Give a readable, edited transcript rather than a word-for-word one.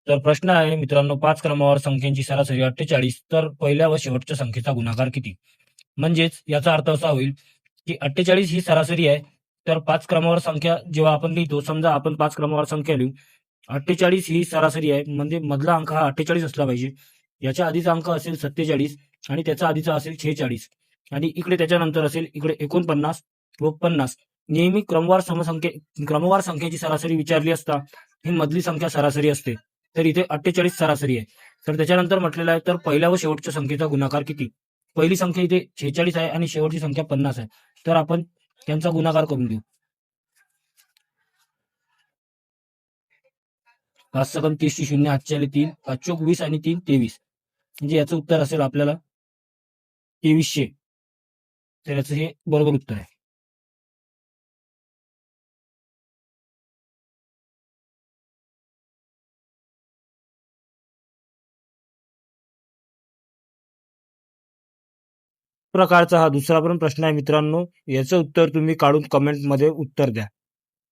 तर प्रश्न आहे मित्रांनो, 5 क्रमांकावर संख्यांची सरासरी 48, तर पहिल्या व शेवटच्या संख्येचा गुणाकार किती? म्हणजेच याचा अर्थ असा होईल, की 48 ही सरासरी आहे. तर 5 क्रमांकावर संख्या जेव्हा आपण लिहितो, समजा आपण 5 क्रमांकावर संख्या लिहू, 48 ही सरासरी आहे, म्हणजे मधला अंक हा 48 असला पाहिजे. याच्या आधीचा अंक असेल 47 आणि त्याचा आधीचा असेल 46 आणि इकडे त्याच्यानंतर असेल इकडे 49 व 50. नेहमी क्रमवार संख्येची सरासरी विचारली असता ही मधली संख्या सरासरी असते. तर इथे 48 सरासरी आहे. तर त्याच्यानंतर म्हटलेलं आहे, तर पहिल्या व शेवटच्या संख्येचा गुणाकार किती? पहिली संख्या इथे 46 आहे आणि शेवटची संख्या 50 आहे. तर आपण त्यांचा गुणाकार करून घेऊ. 5 सकम 30 ची 0, 8 आले 3, 5 चोक 20 आणि 3 23. म्हणजे याचं उत्तर असेल आपल्याला 2300. तर याचं हे बरोबर उत्तर आहे. प्रकारचा हा दुसरा पण प्रश्न आहे मित्रांनो. याचं उत्तर तुम्ही काढून कमेंटमध्ये उत्तर द्या.